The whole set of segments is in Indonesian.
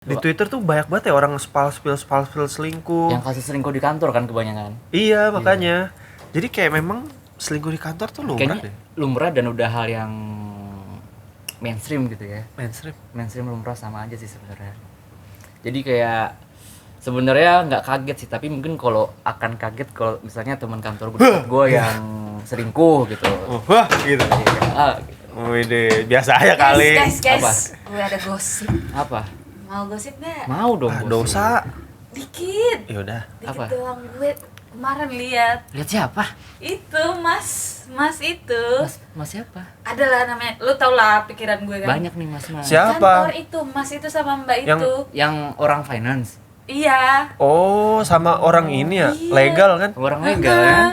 Di Twitter tuh banyak banget ya orang spal-spil selingkuh. Yang kasus selingkuh di kantor kan kebanyakan. Iya, makanya. Jadi kayak memang selingkuh di kantor tuh lumrah Kayaknya deh. lumrah dan udah hal yang mainstream gitu ya. Mainstream. Lumrah sama aja sih sebenarnya. Jadi kayak sebenarnya nggak kaget sih, tapi mungkin kalau akan kaget kalau misalnya teman kantor gue yang selingkuh gitu. Wah, gitu. Gitu. Wih, biasa aja kali. Guys, Apa? gue ada gosip. Apa? Mau gosip nggak? Mau dong. Ah, bos. dosa. Dikit. Ya udah. Dikit Apa? doang. Gue kemarin lihat Lihat siapa? itu mas itu. Mas siapa? Adalah namanya. Lu tau lah pikiran gue kan. Banyak nih mas. Siapa? Kantor itu, mas itu sama mbak Yang- itu. Yang orang finance. Iya. Oh, sama orang ini ya, Iya. legal kan? Orang legal kan?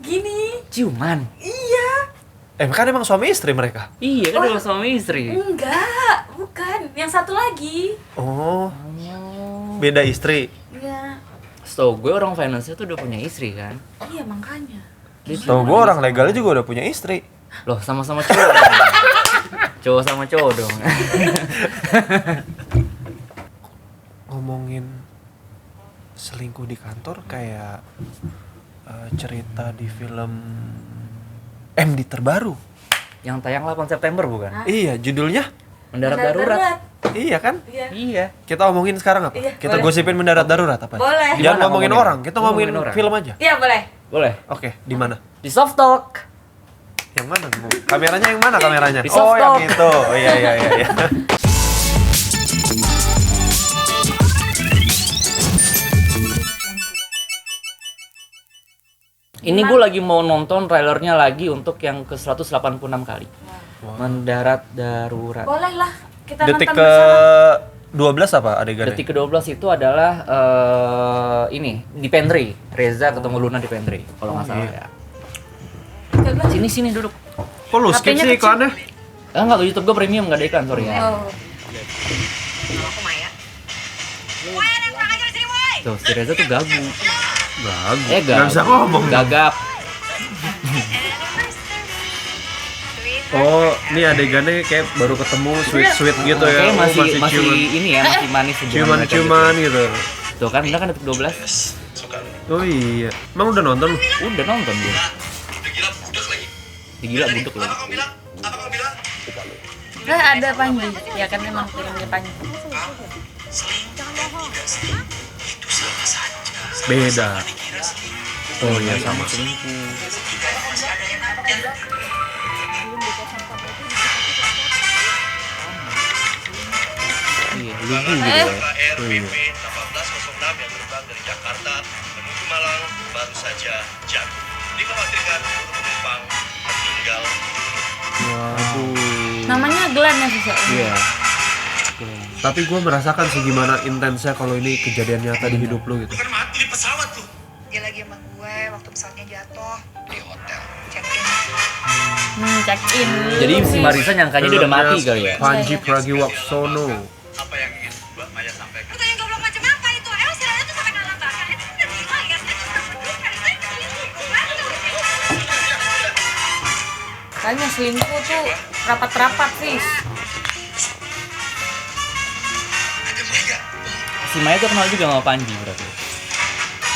Gini. Ciuman. Iya. Kan emang suami istri mereka. Iya kan udah suami istri. Enggak, bukan. Yang satu lagi. Oh, beda istri. Iya. So gue orang finance tuh udah punya istri kan. Iya makanya. Dia Tahu ciuman gue orang sama- legalnya juga udah punya istri. Loh sama-sama cowok dong. Cowok sama cowok dong. Ngomongin selingkuh di kantor kayak cerita di film MD terbaru. Yang tayang 8 September bukan? Hah? Iya, judulnya. Mendarat darurat. Iya kan? Iya. Iya. Kita omongin sekarang apa? Iya, Kita boleh. gosipin mendarat darurat apa? Boleh. Jangan Gimana ngomongin ngomongin? orang, kita ngomongin Ngomongin orang. film aja. Iya boleh. Boleh. Oke, di mana? Di Soft Talk. Yang mana? Bu? Kameranya yang mana kameranya? Di Oh, yang softtalk. itu. Oh iya. Ini gue lagi mau nonton trailernya lagi untuk yang ke 186 kali. Mendarat darurat. Boleh lah. Kita Detik nonton ke bersama. 12 apa adegannya? Detik ke-12 itu adalah ini di pantry. Reza ketemu Luna di pantry kalau nggak salah ya. Sini duduk. Kok lu skip HP-nya sih kecil. iklannya? Enggak, tuh YouTube gue premium nggak ada iklan, sorry ya. Oh. Tuh, si Reza tuh gagu. Gagu. Gagu. Nggak bisa ngomong. Gagap. Oh, ini adegannya kayak baru ketemu sweet gitu ya. Kayaknya Oh, masih ciuman. ini ya, masih manis hubungan mereka Ciuman gitu. gitu. Tuh kan, udah kan detik 12. Oh iya. Emang udah nonton lu? Udah nonton dia. Gila budek lagi. Ada Panji. Ya kan memang filmnya Panji. Beda. Oh iya sama. Iya, lugu gitu ya. RPP 1806 yang terbang dari Jakarta menuju Malang baru saja jatuh. Dikhawatirkan seluruh penumpang meninggal. Namanya Glenn ya sih. Iya. Tapi gue merasakan sih gimana intensnya kalau ini kejadian nyata di hidup lu gitu. Kan mati di pesawat tuh. Dia lagi sama gue waktu pesawatnya jatuh Di hotel. check-in. Check in. Jadi si Marisa nyangkanya dia udah mati kali ya. Panji Pragiwaksono. Apa yang ingin Mbak Maya sampaikan? Pertanyaan goblok macam apa itu? Emang si Raya tuh sampai ngalah bahkan itu udah gila ya? Saya tuh udah mendudukan itu Kayaknya selingkuh tuh rapat-rapat sih. Ada Maya. Si Maya tuh kenal juga sama Panji berarti.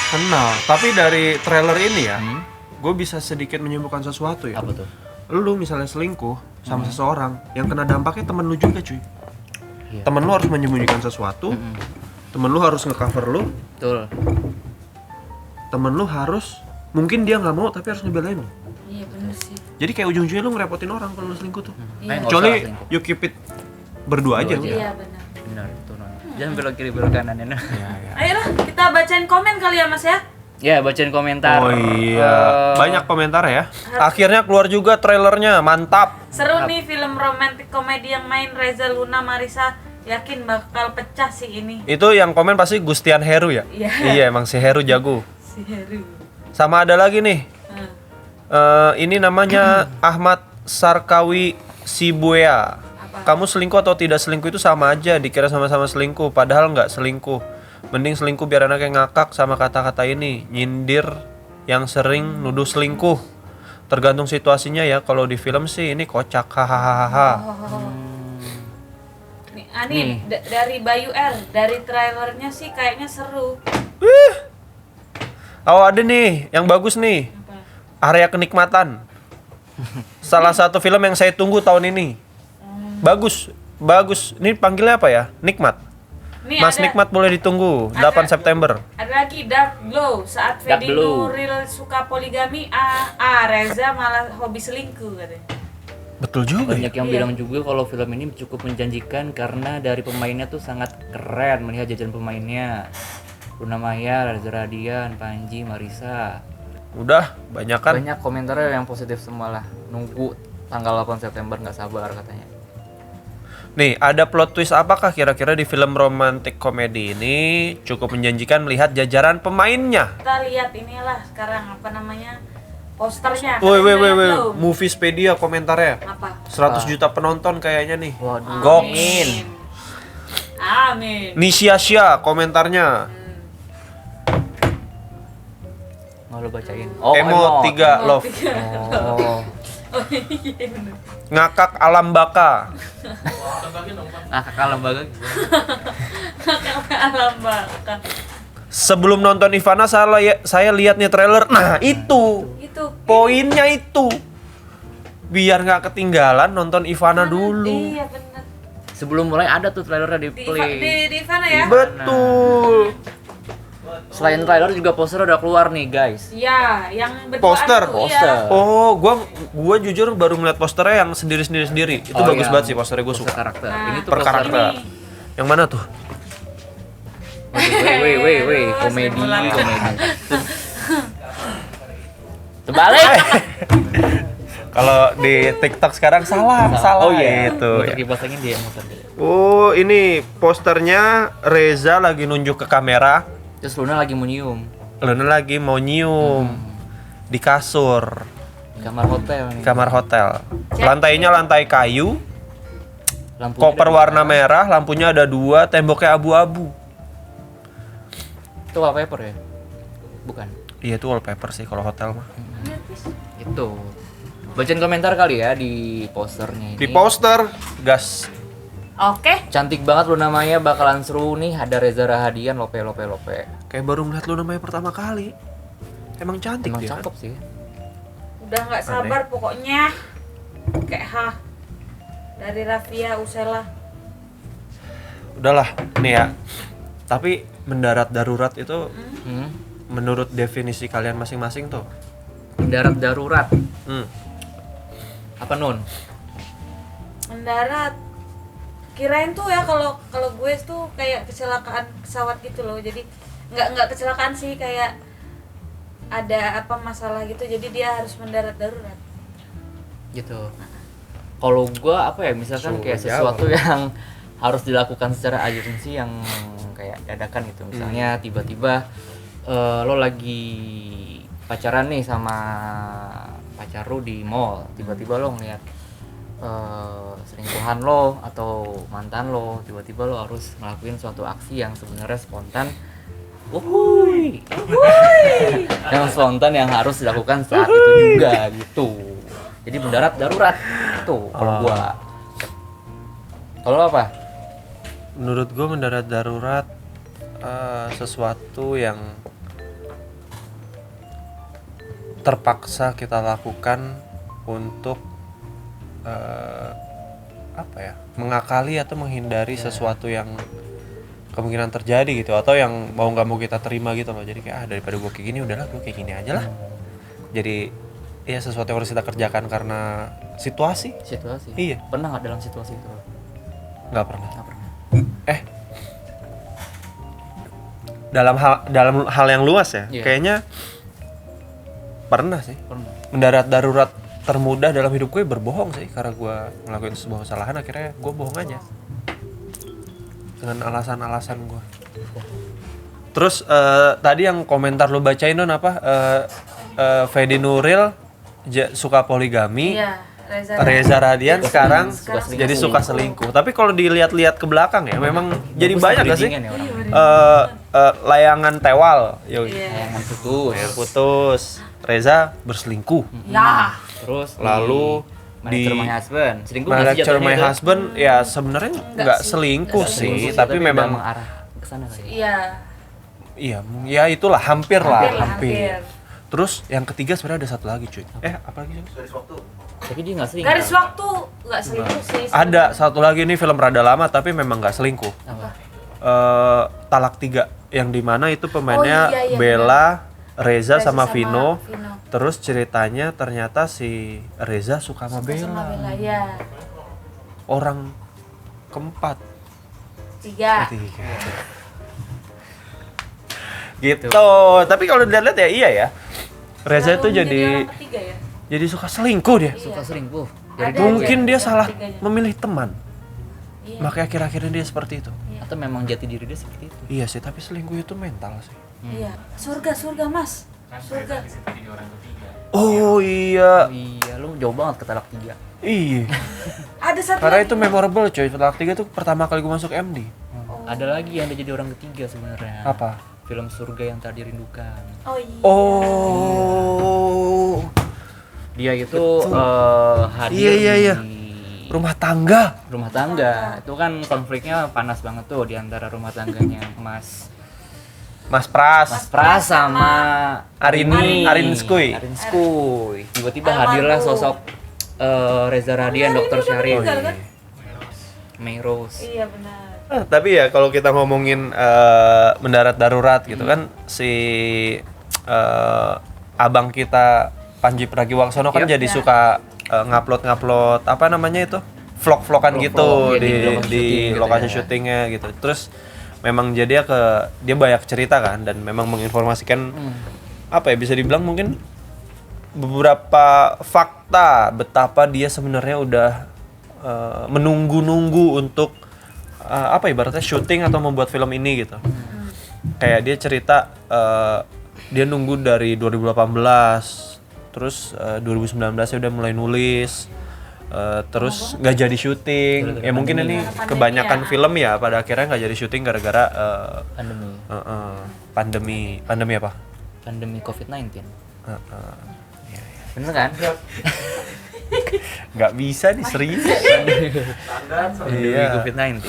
Kenal. Tapi dari trailer ini ya, Hmm? gue bisa sedikit menyembuhkan sesuatu ya. Apa tuh? Lu misalnya selingkuh sama seseorang, yang kena dampaknya temen lu juga cuy. Iya. Temen lu harus menyembunyikan sesuatu, temen lu harus nge-cover lu, Betul. temen lu harus, mungkin dia nggak mau tapi harus ngebelain lu. Iya bener sih. Jadi kayak ujung-ujungnya lu ngerepotin orang kalau lu selingkuh tuh. Nggak usah Kecuali lah selingkuh. you keep it berdua aja. Berdua aja. Iya benar. Benar itu. Jangan belok kiri belok kanan ya. Ayolah kita bacain komen kali ya Mas ya. Ya, bacain komentar. Oh iya, banyak komentar ya. Akhirnya keluar juga trailernya, mantap. Seru nih film romantis komedi yang main Reza Luna Marisa. Yakin bakal pecah sih ini. Itu yang komen pasti Gustian Heru ya? Iya. Iya, emang si Heru jago. Si Heru. Sama ada lagi nih. Ah. Ini namanya Ahmad Sarkawi Sibuya. Kamu selingkuh atau tidak selingkuh itu sama aja, dikira sama-sama selingkuh, padahal nggak selingkuh. Mending selingkuh biar anaknya ngakak sama kata-kata ini, nyindir yang sering nuduh selingkuh. Tergantung situasinya ya, kalau di film sih ini kocak, hahaha. Nih Nih, dari Bayu R, dari trailernya sih kayaknya seru. Oh ada nih, yang bagus nih. Apa? Area Kenikmatan. Salah satu film yang saya tunggu tahun ini. Bagus, bagus. Ini panggilnya apa ya? Nikmat. Nih Mas ada, Nikmat boleh ditunggu 8 September. ada lagi Dark Glow. Saat Dark Fedi Glow. Nuril suka poligami, Reza malah hobi selingkuh katanya. Betul juga ya. Banyak yang Iya. bilang juga kalau film ini cukup menjanjikan karena dari pemainnya tuh sangat keren, melihat jajaran pemainnya. Luna Maya, Reza Radian, Panji, Marisa. Udah, banyak kan. Banyak komentarnya yang positif semua lah. Nunggu tanggal 8 September nggak sabar katanya. Nih, ada plot twist apakah kira-kira di film romantic komedi ini cukup menjanjikan melihat jajaran pemainnya? Kita lihat inilah sekarang apa namanya posternya. Woi, Kalian lihat woi, belum? Moviespedia komentarnya. Apa? 100 juta penonton kayaknya nih. Waduh. Goks. Amin. Nisya komentarnya. Mau lo bacain. Emo 3 love. Oh. Oh iya bener. Ngakak alam baka. Kakak lembaga gitu. Alam baka. Sebelum nonton Ivana saya lihat nih trailer. Nah, itu. Itu Poinnya itu. Biar nggak ketinggalan nonton Ivana dulu. Iya bener. Sebelum mulai ada tuh trailernya di Di play. di mana ya? Betul. Selain trailer juga poster udah keluar nih guys. Iya, yang berduaan Poster? tuh, Poster. iya. Oh, gua jujur baru ngeliat posternya yang sendiri. Itu Oh, bagus iya. banget sih posternya, gua Poster suka. karakter. Nah, Ini tuh Per poster- karakter. Ini. Yang mana tuh? Weh, Terus, komedi. simulator. Terbalik. Kalau di TikTok sekarang salah. Oh iya, itu. Muter kipas angin dia muter dia. Oh, ini posternya Reza lagi nunjuk ke kamera. Terus Luna lagi mau nyium Luna lagi mau nyium di kasur, di kamar hotel nih. kamar hotel. Lantainya lantai kayu, Lampunya koper ada warna merah, lampunya ada 2, temboknya abu-abu. Itu wallpaper ya? Bukan. Iya itu wallpaper sih kalau hotel mah. Itu. Bacain komentar kali ya di posternya ini. Di poster, gas. Oke. Cantik banget Luna Maya, bakalan seru nih. Ada Reza Rahadian, lope. Kayak baru ngeliat lu namanya pertama kali. Emang cantik Emang dia. cakep sih. Udah nggak sabar pokoknya. Kayak dari Rafia Usela. Udahlah, nih ya. Tapi mendarat darurat itu Hmm. menurut definisi kalian masing-masing tuh. Mendarat darurat. Apa Nun? Mendarat. Kirain tuh ya kalau gue tuh kayak kecelakaan pesawat gitu loh. Jadi nggak kecelakaan sih, kayak ada apa masalah gitu. Jadi dia harus mendarat darurat. Gitu. Kalau gua apa ya, misalkan kayak sesuatu yang harus dilakukan secara urgensi yang kayak dadakan gitu. Misalnya tiba-tiba lo lagi pacaran nih sama pacar lo di mall, tiba-tiba lo ngeliat selingkuhan lo atau mantan lo, tiba-tiba lo harus ngelakuin suatu aksi yang sebenarnya spontan. Wuhui. Yang spontan yang harus dilakukan saat itu juga gitu. Jadi mendarat darurat tuh kalau gua. Kalau lo apa? menurut gue mendarat darurat sesuatu yang terpaksa kita lakukan untuk apa ya, mengakali atau menghindari sesuatu yang kemungkinan terjadi gitu, atau yang mau nggak mau kita terima gitu loh. Jadi kayak daripada gue kayak gini, udahlah gue kayak gini aja lah. Jadi ya sesuatu yang harus kita kerjakan karena situasi. Iya. Pernah nggak dalam situasi itu? Nggak pernah. Nggak pernah. Dalam hal yang luas ya, Iya. kayaknya pernah sih. Pernah. Mendarat darurat termudah dalam hidup gue berbohong sih, karena gue ngelakuin sebuah kesalahan, akhirnya gue bohong aja dengan alasan-alasan gue. Terus tadi yang komentar lo bacain Don apa? Fedi Nuril suka poligami. Iya, Reza Radian sekarang suka selingkuh. jadi suka selingkuh. Tapi kalau dilihat-lihat ke belakang ya, memang jadi banyak gak sih Bridgingan ya orang. layangan tewal, Yang putus. putus, Reza berselingkuh. Ya. Terus Lalu Manager My Husband. Selingkuh nggak sih Manager jatuhnya My itu? Husband ya sebenarnya nggak selingkuh Nggak sih, selingkuh tapi udah memang mengarah ke sana kali. Iya. iya ya itulah hampir lah, Hampir. Terus yang ketiga sebenarnya ada satu lagi cuy. Apa lagi? Garis waktu. Tapi dia nggak selingkuh. Garis waktu nggak selingkuh sih. Ada satu lagi nih film rada lama tapi memang nggak selingkuh. Apa? Talak 3 yang dimana itu pemainnya Oh, iya, Bella, Reza Reza sama sama Vino. Vino. Terus ceritanya ternyata si Reza suka sama Sama Bella. Bella ya. Orang keempat. 3. Ketiga. Gitu. Tapi kalau dilihat ya iya ya. Reza itu jadi orang ketiga ya. jadi suka selingkuh dia. Suka selingkuh. Ada Dari aja Mungkin dia yang salah ketiganya. memilih teman. Iya. Makanya akhir-akhirnya dia seperti itu. atau memang jati diri dia seperti itu. Iya sih, tapi selingkuh itu mental sih. Iya. Surga Mas. Surga. Oh iya. Oh, iya, lu jauh banget ke talak 3. Iya. Ada satu Karena lagi. itu memorable coy. Talak 3 tuh pertama kali gue masuk MD. Ada lagi yang dia jadi orang ketiga sebenarnya. Apa? Film Surga yang Tak Dirindukan. Oh iya. Oh. Dia itu hadir Iya. di Rumah tangga. rumah tangga. Itu kan konfliknya panas banget tuh di antara rumah tangganya Mas Mas Pras sama Arin Skuy. Arin Skuy. Tiba-tiba Almarhum. hadirlah sosok Reza Radian, Dr. Syarif, meninggal kan? May Rose. Iya benar. Tapi ya kalau kita ngomongin mendarat darurat gitu kan si abang kita Panji Pragiwaksono kan Yep. jadi suka ngupload apa namanya itu vlog-vlogan gitu Vlog-vlog, ya, di di lokasi syuting gitu lokasi ya. syutingnya gitu. Terus memang jadi dia banyak cerita kan dan memang menginformasikan apa ya bisa dibilang mungkin beberapa fakta betapa dia sebenarnya udah menunggu-nunggu untuk apa ibaratnya syuting atau membuat film ini gitu. Kayak dia cerita dia nunggu dari 2018 terus 2019 ya udah mulai nulis terus nggak jadi syuting ya mungkin ini kebanyakan film ya pada akhirnya nggak jadi syuting gara-gara pandemi apa Pandemi COVID-19. Iya. Bener kan? nggak bisa nih serius. Pandemi Iya. COVID-19.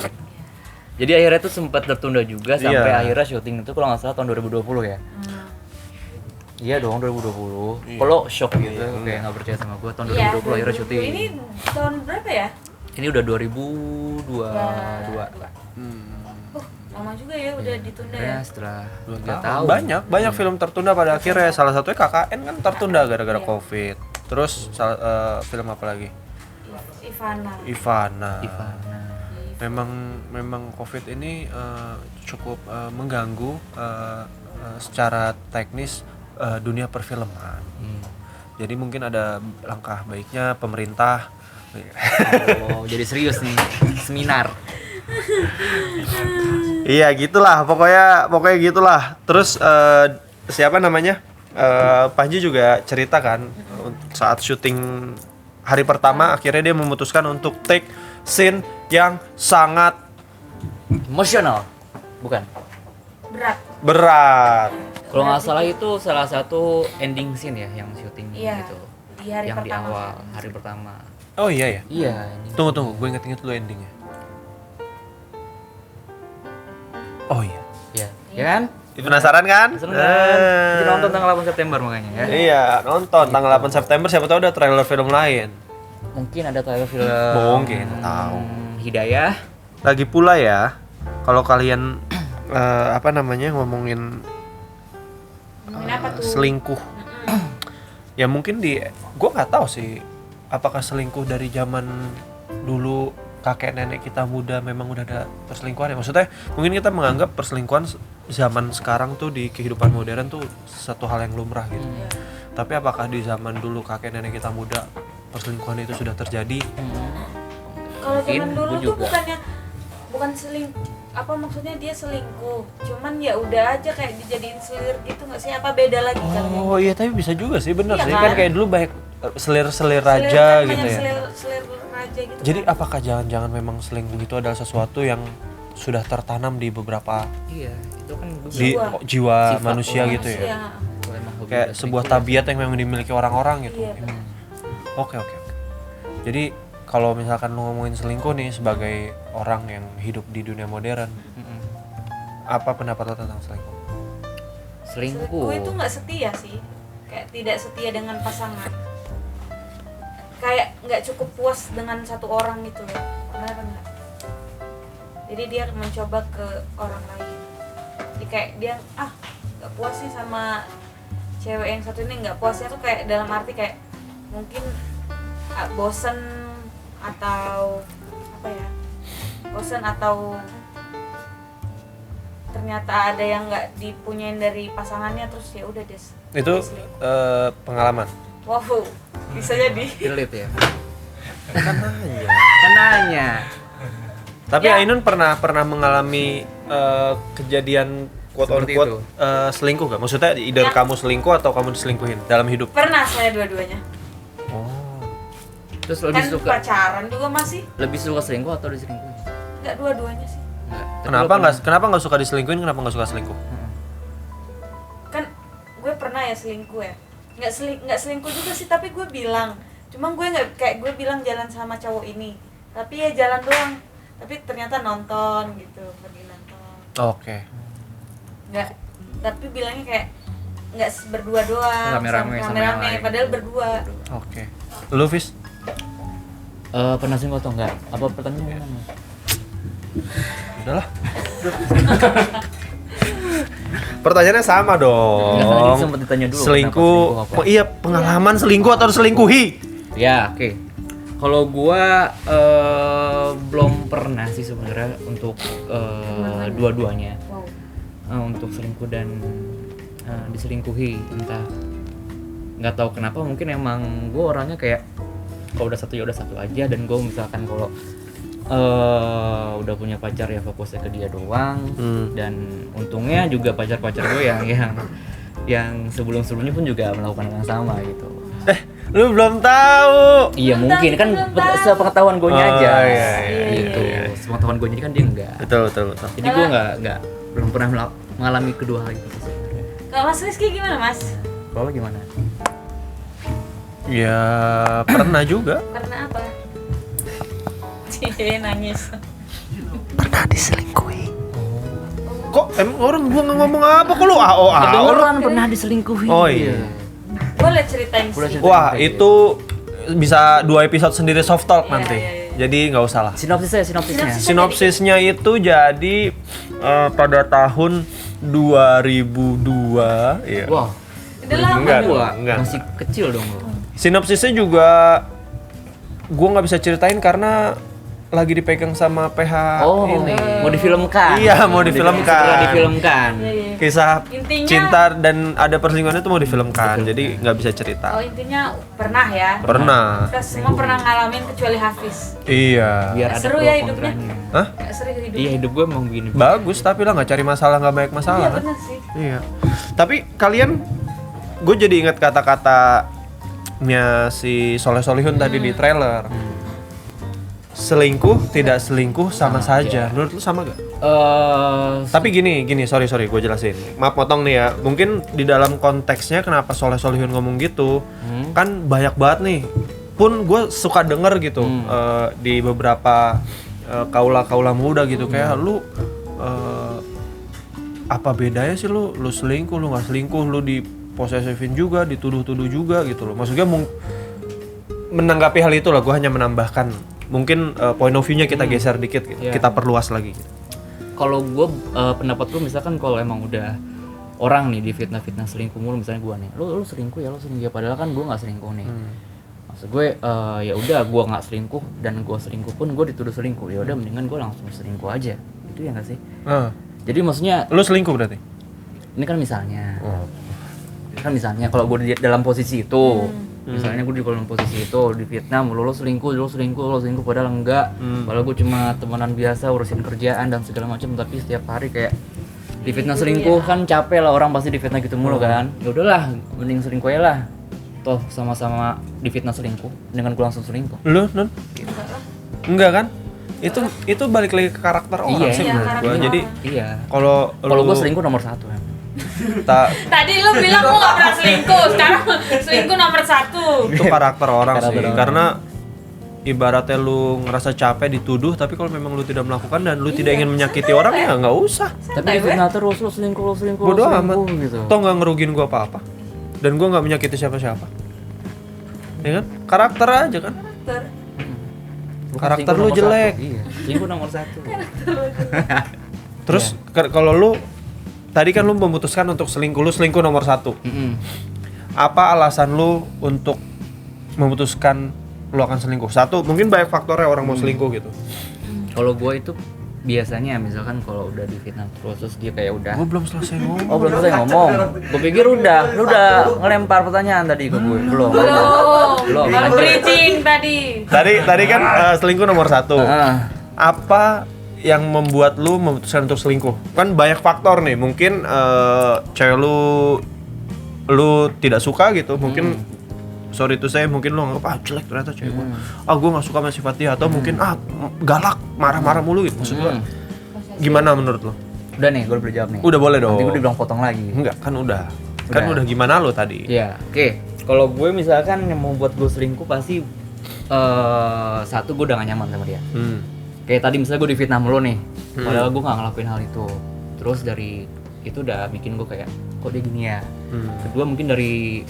Jadi akhirnya tuh sempat tertunda juga sampai Iya. akhirnya syuting itu kalau nggak salah tahun 2020 ya. Iya dong 2020. Kalau shock gitu kayak nggak percaya sama gue tahun 2020 akhirnya syuting. Ini tahun berapa ya? Ini udah 2022. Lama juga ya udah ditunda Ya ya. setelah 2 3 tahun. tahun. Banyak film tertunda pada akhirnya. Salah satunya KKN kan tertunda gara-gara Covid. Terus film apa lagi? Ivana. Ivana. Memang Covid ini cukup mengganggu secara teknis dunia perfilman. Jadi mungkin ada langkah baiknya pemerintah. Oh, jadi serius nih seminar. Iya gitulah, pokoknya gitulah. Terus siapa namanya? Panji juga cerita kan saat syuting hari pertama akhirnya dia memutuskan untuk take scene yang sangat Emosional. Bukan. Berat. Kalau nggak salah itu salah satu ending scene ya yang syuting Iya. gitu. Di hari yang pertama. di awal hari pertama. Oh iya ya. Iya, ending. Tunggu, gue inget dulu endingnya. Oh iya. Iya. Ya kan? Penasaran kan? Seneng kan? Jadi nonton tanggal 8 September makanya ya. Iya, nonton tanggal 8 September siapa tahu ada trailer film lain. Mungkin ada trailer film Mungkin, tahu. Hidayah. Lagi pula ya, kalau kalian apa namanya ngomongin Ngomongin apa tuh? selingkuh. Ya mungkin gue nggak tahu sih apakah selingkuh dari zaman dulu kakek nenek kita muda memang udah ada perselingkuhan ya. Maksudnya mungkin kita menganggap perselingkuhan zaman sekarang tuh di kehidupan modern tuh satu hal yang lumrah gitu. Tapi apakah di zaman dulu kakek nenek kita muda perselingkuhan itu sudah terjadi? Kalau Mungkin, zaman dulu gua tuh juga. bukan apa maksudnya dia selingkuh. Cuman ya udah aja kayak dijadiin selir gitu nggak sih? Apa beda lagi kali ya? Oh iya tapi bisa juga sih bener Iya sih kan? kan kayak dulu banyak selir Selir raja kan, gitu banyak ya. Selir raja gitu. Jadi kan. apakah jangan-jangan memang selingkuh itu adalah sesuatu yang sudah tertanam di beberapa Iya, itu kan di jiwa Sifat manusia orang. gitu ya. Iya. Kalau emang hobi Kayak udah sebuah selingkuh, tabiat yang memang dimiliki orang-orang gitu. Iya. Oke. Jadi kalau misalkan lu ngomongin selingkuh nih sebagai orang yang hidup di dunia modern, apa pendapat lo tentang selingkuh? Selingkuh itu nggak setia sih, kayak tidak setia dengan pasangan, kayak nggak cukup puas dengan satu orang gitu loh, benar nggak? Jadi dia mencoba ke orang lain, jadi kayak dia nggak puas sih sama cewek yang satu ini, nggak puasnya tuh kayak dalam arti kayak mungkin bosen atau apa ya, bosen atau ternyata ada yang nggak dipunyain dari pasangannya, terus ya udah des. Itu pengalaman. Wow, bisa jadi. Relate ya. Kan nanya. Tapi Ya. Ainun pernah mengalami kejadian quote on Seperti quote itu. selingkuh gak? Maksudnya either Ya. kamu selingkuh atau kamu diselingkuhin dalam hidup? Pernah saya dua-duanya. Oh. Terus lebih Kan suka pacaran juga masih, selingkuh atau diselingkuhin? nggak dua-duanya sih. Enggak. Tapi Kenapa nggak suka diselingkuhin? Kenapa nggak suka selingkuh? Kan gue pernah ya selingkuh ya. Nggak selingkuh juga sih, tapi gue bilang. Cuma gue nggak kayak gue bilang jalan sama cowok ini. Tapi ya jalan doang. Tapi ternyata nonton gitu, pergi nonton. Oke. Nggak, tapi bilangnya kayak nggak berdua doang, Rame-rame sama yang lain. padahal berdua. Oke. Lu Fis? pernah selingkuh atau enggak? Apa pertanyaannya mana? Udahlah. Pertanyaannya sama Enggak, tadi dong. sempat ditanya dulu. Selingkuh. kenapa selingkuh apa? Oh iya, pengalaman selingkuh atau diselingkuhi? Ya, oke. Kalau gua belum pernah sih sebenarnya untuk dua-duanya. Wow. Untuk selingkuh dan diselingkuhi, entah nggak tahu kenapa, mungkin emang gue orangnya kayak kalau udah satu ya udah satu aja, dan gue misalkan kalau udah punya pacar ya fokusnya ke dia doang. Dan untungnya juga pacar-pacar gue yang sebelumnya pun juga melakukan yang sama gitu. Lu belum tahu. Iya mungkin kan belum tahu. sepengetahuan gue Oh, aja iya, gitu. Sepengetahuan gue kan dia enggak. Betul. Jadi gue nggak belum pernah mengalami kedua hal itu sih sebenarnya. Kalau Mas Rizky gimana Mas? Kalau gimana? Ya pernah juga. Karena apa? Cie nangis. Pernah diselingkuhi. Kok emang orang gua nggak ngomong apa? Kok lu AO? Kedengeran pernah diselingkuhi. Oh iya. Boleh ceritain Boleh sih. cerita. Wah itu bisa 2 episode sendiri soft talk Iya, nanti. iya, iya. Jadi nggak usah lah. Sinopsisnya. Sinopsisnya itu jadi pada tahun 2002. Iya. Wah, Udah lama. Enggak gua dong, enggak. masih kecil dong lo. Sinopsisnya juga gua nggak bisa ceritain karena lagi dipegang sama PH Oh, ini. mau difilmkan. Iya, mau difilmkan. Setelah difilmkan. Iya, iya. Kisah Intinya- cinta dan ada perselingkuhan itu mau difilmkan. Jadi nggak bisa Oh cerita. intinya pernah ya. Pernah. Kita semua pernah ngalamin kecuali Hafiz. Iya. Biar ada Seru pro ya hidupnya. kontranya. Hah? Gak seru hidup. Iya, hidup gue emang begini. Bagus tapi lah nggak cari masalah, nggak banyak Iya masalah kan? benar sih. Iya. Tapi kalian, gue jadi ingat kata-katanya si Soleh Solihun tadi di trailer. Selingkuh, tidak selingkuh sama saja. Menurut lu sama gak? Tapi gini, sorry gue jelasin. Maaf potong nih ya. Mungkin di dalam konteksnya kenapa Soleh Solihun ngomong gitu, kan banyak banget nih. Pun gue suka denger gitu di beberapa kaula muda gitu kayak lu apa bedanya sih lu selingkuh, lu nggak selingkuh, lu diposesifin juga, dituduh-tuduh juga gitu loh. Maksudnya menanggapi hal itu lah, gue hanya menambahkan mungkin point of view-nya kita geser dikit gitu. Iya. Kita perluas lagi gitu. Kalau gue pendapat gue misalkan kalau emang udah orang nih di fitnah selingkuh mulu, misalnya gue nih, lu selingkuh ya, padahal kan gue nggak selingkuh nih. Maksud gue ya udah gue nggak selingkuh, dan gue selingkuh pun gue dituduh selingkuh, ya udah mendingan gue langsung selingkuh aja, itu ya nggak sih? Jadi maksudnya Lu selingkuh berarti? ini kan misalnya, kalau gue di dalam posisi itu, misalnya gue di dalam posisi itu difitnah, lo selingkuh, padahal enggak, padahal gue cuma temenan biasa urusin kerjaan dan segala macam, tapi setiap hari kayak difitnah selingkuh kan capek lah, orang pasti difitnah gitu mulu kan, ya udahlah mending selingkuh aja lah, toh sama-sama difitnah selingkuh, dengan gue langsung selingkuh. Lu, Nun? Enggak kan? Itu balik lagi ke karakter orang Iya. sih Iya, menurut karakter gua. Jadi Iya. kalau Kalau gue selingkuh nomor 1 ya. Tadi lu bilang lu gak pernah selingkuh, sekarang selingkuh nomor 1. itu karakter orang Karakter sih. orang. Karena ibaratnya lu ngerasa capek dituduh, tapi kalau memang lu tidak melakukan dan lu tidak ingin menyakiti orang ya nggak usah. Tapi difitnah terus lo selingkuh Bodoh amat. gitu. Toh nggak ngerugiin gua apa-apa. Dan gua nggak menyakiti siapa-siapa. Ya kan? Karakter aja kan. Bukan Karakter selingkuh lu nomor jelek. satu. Iya, selingkuh nomor 1. Terus kalau lu tadi kan lu memutuskan untuk selingkuh, lu selingkuh nomor 1. Apa alasan lu untuk memutuskan lu akan selingkuh? Satu, mungkin banyak faktornya orang mau selingkuh gitu. Kalau gue itu biasanya misalkan kalau udah difitnah terus dia kayak udah Gua belum selesai ngomong. oh belum selesai ngomong. Gue pikir lu udah ngelempar pertanyaan tadi ke gue. Belum. Baru bridging tadi. Tadi kan selingkuh nomor 1. Heeh. Apa yang membuat lu memutuskan untuk selingkuh? Kan banyak faktor nih. Mungkin cewek lu tidak suka gitu. Mungkin sorry itu saya mungkin lu anggap jelek ternyata cewek gua. Gua nggak suka sama sifat dia, atau mungkin galak, marah-marah mulu gitu. Maksud gua gimana menurut lu? Udah nih, gue boleh jawab nih. Udah boleh dong. Nanti gue dibilang potong lagi. Enggak, kan udah. Kan udah gimana lu tadi? Iya, oke. Kalau gue misalkan yang membuat gue selingkuh pasti satu, gue udah gak nyaman sama dia. Kayak tadi misalnya gue difitnah mulu nih, padahal gue gak ngelakuin hal itu. Terus dari itu udah bikin gue kayak, kok dia gini ya? Kedua mungkin dari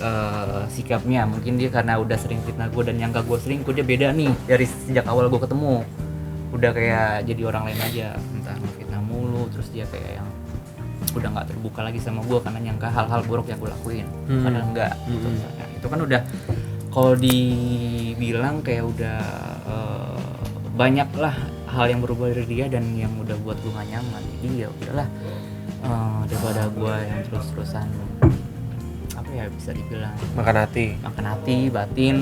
sikapnya, mungkin dia karena udah sering fitnah gue dan nyangka gue selingkuh, dia beda nih dari sejak awal gue ketemu. Udah kayak jadi orang lain aja, entah ngefitnah mulu, terus dia kayak yang udah nggak terbuka lagi sama gue karena nyangka hal-hal buruk yang gue lakuin, padahal enggak. Gitu. Nah, itu kan udah kalau dibilang kayak udah banyak lah hal yang berubah dari dia dan yang udah buat gue gak nyaman. Jadi ya udahlah, daripada gue yang terus-terusan apa ya bisa dibilang Makan hati. batin,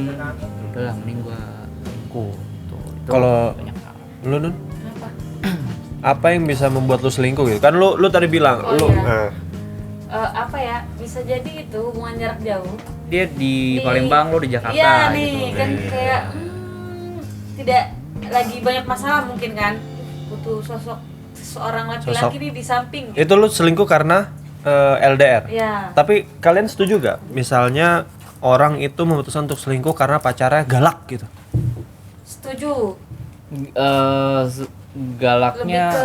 udahlah mending gue selingkuh. Tuh, itu Kalau banyak hal. lu Nun, Kenapa? apa yang bisa membuat lu selingkuh gitu? Kan lu tadi bilang lu iya. Apa ya, bisa jadi itu hubungan jarak jauh. Dia di Palembang, lo di Jakarta Iya gitu. nih kan kayak tidak lagi banyak masalah mungkin kan, butuh sosok seorang laki-laki nih di samping. itu lu selingkuh karena LDR. Ya. Tapi kalian setuju gak? Misalnya orang itu memutuskan untuk selingkuh karena pacarnya galak gitu. Setuju. Lebih Galaknya ke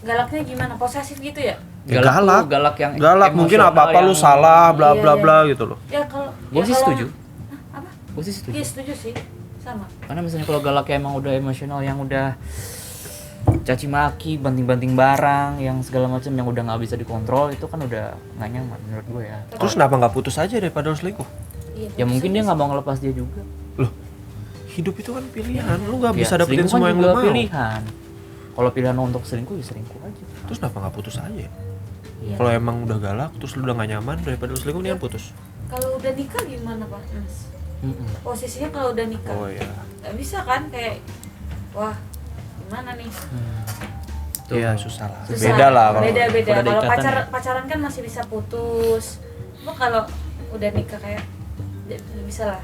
galaknya gimana? Posesif gitu ya? Galak. galak yang Galak mungkin emosional apa-apa lu yang- salah bla Iya, bla iya. bla gitu loh. Ya kalau Gue ya sih kalau- setuju. Hah, apa? Gue sih setuju. Iya setuju sih. Sama. Karena misalnya kalau galaknya emang udah emosional yang udah caci maki, banting-banting barang, yang segala macam yang udah nggak bisa dikontrol, itu kan udah nggak nyaman menurut gue ya. Terus kenapa nggak putus aja daripada lu selingkuh? Iya, Ya mungkin dia nggak mau ngelepas dia juga. Loh, hidup itu kan pilihan. Lu nggak Ya, bisa dapetin selingkuh semua kan yang lu juga mau. pilihan. Kalau pilihan untuk selingkuh ya selingkuh aja. Terus kenapa nggak putus aja ya? Iya. Kalau emang udah galak, terus lu udah gak nyaman, daripada lu selingkuh mendingan putus. Kalau udah nikah gimana Pak Mas? Posisinya kalau udah nikah Oh iya. nggak bisa kan kayak wah gimana nih? Tuh. Iya susah lah. Susah. Beda lah kalau Beda. udah ada Kalau ikatan ya. pacaran kan masih bisa putus. Cuma kalau udah nikah kayak bisa lah.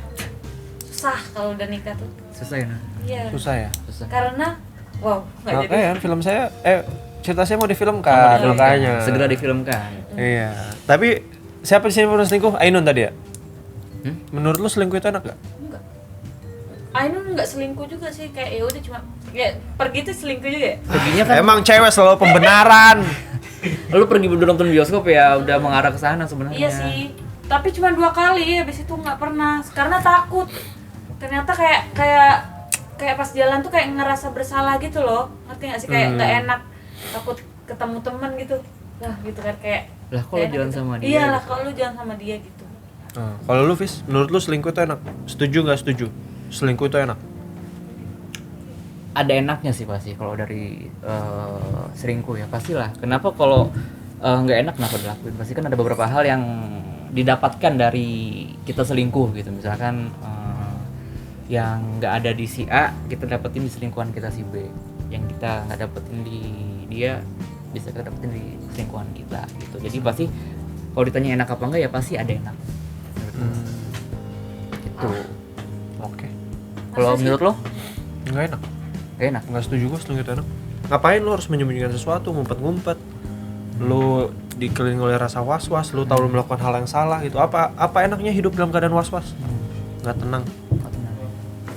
Susah kalau udah nikah tuh. Susah ya, Nah? Iya. susah ya. Susah. Karena wow nggak jadi. Makanya film saya cerita saya mau difilmkan makanya. Segera difilmkan. Iya. Tapi siapa di sini pernah selingkuh? Ainun tadi ya? Hmm? Menurut lu selingkuh itu enak gak? Enggak. Ainun nggak selingkuh juga sih kayak ya udah cuma ya pergi tuh selingkuh juga ya. Perginya kan Emang cewek selalu pembenaran. lu pergi udah nonton bioskop ya udah mengarah ke sana sebenarnya. Iya sih. Tapi cuma 2 kali habis itu nggak pernah karena takut. Ternyata kayak pas jalan tuh kayak ngerasa bersalah gitu loh. Ngerti nggak sih kayak nggak enak. Takut ketemu temen gitu. Lah gitu kan kayak Lah kalau nggak enak jalan gitu. sama dia. Iya lah kalau lu jalan sama dia gitu. Kalau lu Fis, menurut lu selingkuh itu enak? Setuju gak setuju? Selingkuh itu enak? Ada enaknya sih pasti kalau dari selingkuh ya pastilah. Kenapa kalau nggak enak kenapa dilakuin? Pasti kan ada beberapa hal yang didapatkan dari kita selingkuh gitu. Misalkan yang nggak ada di si A kita dapetin di selingkuhan kita si B. Yang kita nggak dapetin di dia bisa kita dapetin di selingkuhan kita gitu. Jadi pasti kalau ditanya enak apa enggak ya pasti ada enak. Gitu. Oke. Kalau menurut lo Nggak enak. nggak enak. Nggak setuju gue selingkuh itu enak. Ngapain lu harus menyembunyikan sesuatu, ngumpet-ngumpet? Lu dikelilingi oleh rasa was-was, lu tahu lu melakukan hal yang salah gitu. Apa enaknya hidup dalam keadaan was-was? Nggak tenang. Nggak tenang.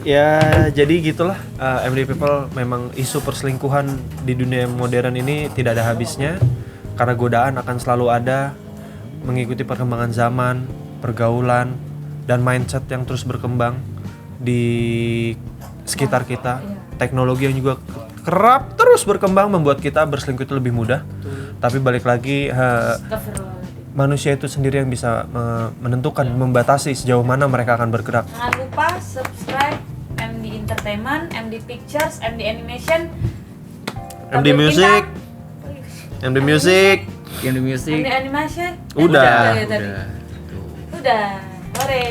Ya jadi gitulah, MD People memang isu perselingkuhan di dunia modern ini tidak ada habisnya, karena godaan akan selalu ada mengikuti perkembangan zaman, pergaulan, dan mindset yang terus berkembang di sekitar kita. Teknologi yang juga kerap terus berkembang membuat kita berselingkuh itu lebih mudah. Tapi balik lagi, Astagfirullahaladzim. manusia itu sendiri yang bisa menentukan, membatasi sejauh mana mereka akan bergerak. Jangan lupa subscribe MD Entertainment, MD Pictures, MD Animation, MD Music, MD Music, Yang di music. MD Animation. Udah. Ya, tadi. Udah. Hore.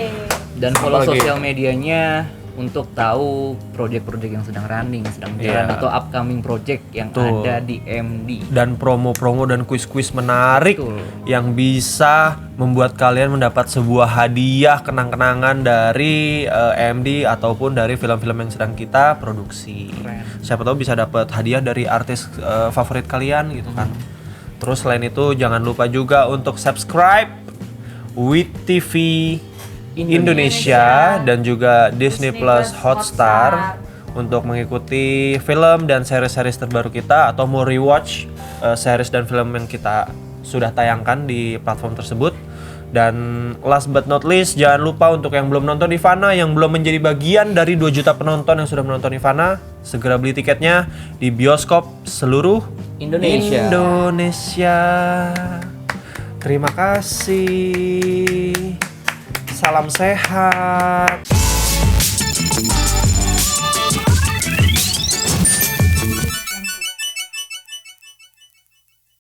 Dan follow Apalagi? sosial medianya untuk tahu project-project yang sedang running, sedang jalan Iya. atau upcoming project yang Betul. ada di MD. Dan promo-promo dan kuis-kuis menarik Betul. yang bisa membuat kalian mendapat sebuah hadiah kenang-kenangan dari MD ataupun dari film-film yang sedang kita produksi. Keren. Siapa tahu bisa dapat hadiah dari artis favorit kalian gitu kan. Terus selain itu jangan lupa juga untuk subscribe WIT TV Indonesia dan juga Disney Plus Hotstar untuk mengikuti film dan series-series terbaru kita atau mau rewatch series dan film yang kita sudah tayangkan di platform tersebut. Dan last but not least, jangan lupa untuk yang belum nonton Ivana, yang belum menjadi bagian dari 2 juta penonton yang sudah menonton Ivana, segera beli tiketnya di bioskop seluruh Indonesia. Terima kasih. Salam sehat.